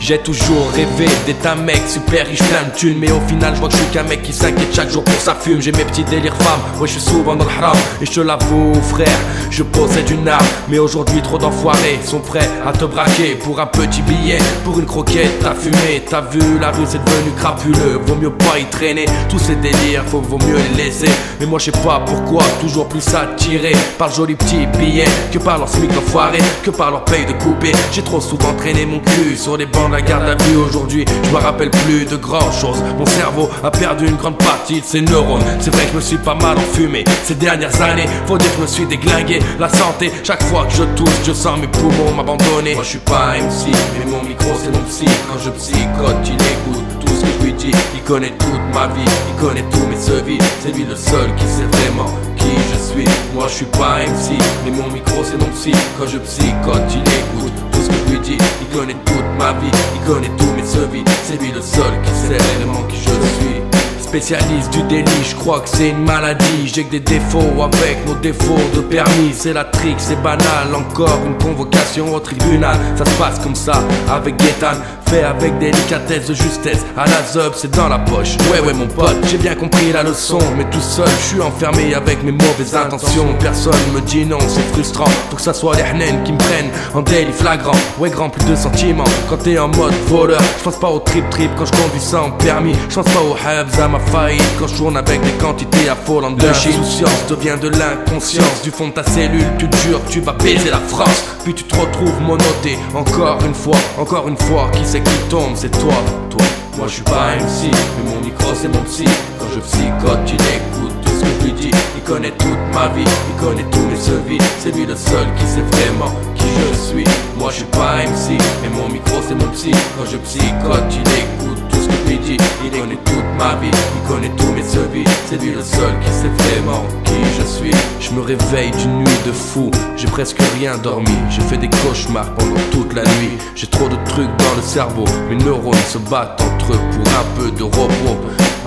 J'ai toujours rêvé d'être un mec super riche, plein de thunes, mais au final je vois que je suis qu'un mec qui s'inquiète chaque jour pour sa fume. J'ai mes petits délires femmes, ouais je suis souvent dans le haram. Et je te l'avoue frère, je possède une arme. Mais aujourd'hui trop d'enfoirés sont prêts à te braquer pour un petit billet, pour une croquette. T'as fumé, t'as vu, la rue c'est devenu crapuleux. Vaut mieux pas y traîner, tous ces délires, vaut mieux les laisser. Mais moi je sais pas pourquoi, toujours plus attiré par le joli petit billet que par leur smic d'enfoiré, que par leur paye de coupé. J'ai trop souvent traîné mon cul sur les bancs de la garde à vue. Aujourd'hui je me rappelle plus de grand chose. Mon cerveau a perdu une grande partie de ses neurones. C'est vrai que je me suis pas mal enfumé ces dernières années. Faut dire que je me suis déglingué la santé. Chaque fois que je tousse, je sens mes poumons m'abandonner. Moi je suis pas un MC, mais mon micro c'est mon psy. Quand je psychote, il écoute tout ce que je lui dis. Il connaît toute ma vie, il connaît tous mes sevis. C'est lui le seul qui sait vraiment qui je suis. Moi je suis pas un MC, mais mon micro c'est mon psy. Quand je psychote, il écoute tout ce que je lui dis. Il connaît toute ma vie, il connaît tous mes sevis. C'est lui le seul qui sait vraiment qui je suis. Spécialiste du délit, je crois que c'est une maladie. J'ai que des défauts avec nos défauts de permis. C'est la trique, c'est banal, encore une convocation au tribunal. Ça se passe comme ça, avec Gaétane. Fait avec délicatesse, de justesse, à la zeub, c'est dans la poche. Ouais mon pote, j'ai bien compris la leçon. Mais tout seul, je suis enfermé avec mes mauvaises intentions. Personne me dit non, c'est frustrant. Faut que ça soit les hnènes qui me prennent en délit flagrant. Ouais grand, plus de sentiments quand t'es en mode voleur. Je pense pas au trip quand je conduis sans permis. Je pense pas au habs à ma faillite quand je tourne avec des quantités affolantes de shit. L'insouciance devient de l'inconscience. Du fond de ta cellule, tu te jures que tu vas baiser la France. Puis tu te retrouves monoté, encore une fois, qui c'est qui tombe, c'est toi. Moi je suis pas un MC, mais mon micro c'est mon psy. Quand je psychote, il écoute tout ce que je lui dis. Il connaît toute ma vie, il connaît tous mes sevis. C'est lui le seul qui sait vraiment qui je suis. Moi je suis pas un MC, mais mon micro c'est mon psy. Quand je psychote, il écoute tout ce que je lui dis. Il connaît toute ma vie, il connaît tous mes sevis. C'est lui le seul qui sait vraiment qui je suis. Je me réveille d'une nuit de fou, j'ai presque rien dormi. J'ai fait des cauchemars pendant toute la nuit. J'ai trop de trucs dans le cerveau, mes neurones se battent entre eux pour un peu de repos.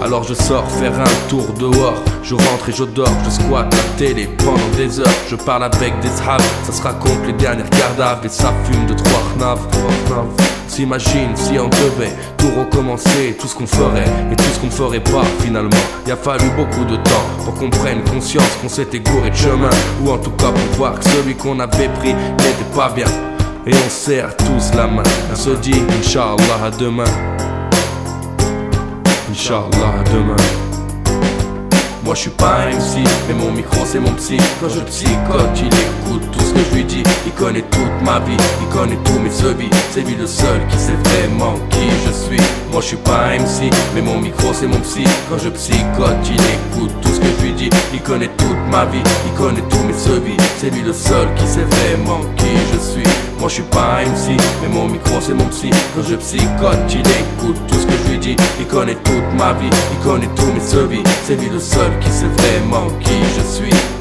Alors je sors faire un tour dehors. Je rentre et je dors, je squatte la télé pendant des heures. Je parle avec des zhab, ça se raconte les dernières gardaves. Et ça fume de trois knaf. S'imagine si on devait tout recommencer, tout ce qu'on ferait et tout ce qu'on ferait pas finalement. Il a fallu beaucoup de temps pour qu'on prenne conscience qu'on s'était gouré de chemin. Ou en tout cas pour voir que celui qu'on avait pris n'était pas bien. Et on serre tous la main, on se dit Inch'Allah à demain. Inch'Allah à demain. Moi je suis pas un MC, mais mon micro c'est mon psy. Quand je psychote, il écoute tout ce que je lui dis. Il connaît toute ma vie, il connaît tous mes sevis. C'est lui le seul qui sait vraiment qui je suis. Moi je suis pas un MC, mais mon micro c'est mon psy. Quand je psychote, il écoute tout ce que je lui dis. Il connaît toute ma vie, il connaît tous mes sevis. C'est lui le seul qui sait vraiment qui je suis. Moi je suis pas un MC, mais mon micro c'est mon psy. Quand je psychote, il écoute tout ce que je lui dis. Il connaît toute ma vie, il connaît tous mes sevis. C'est lui le seul qui sait vraiment qui je suis.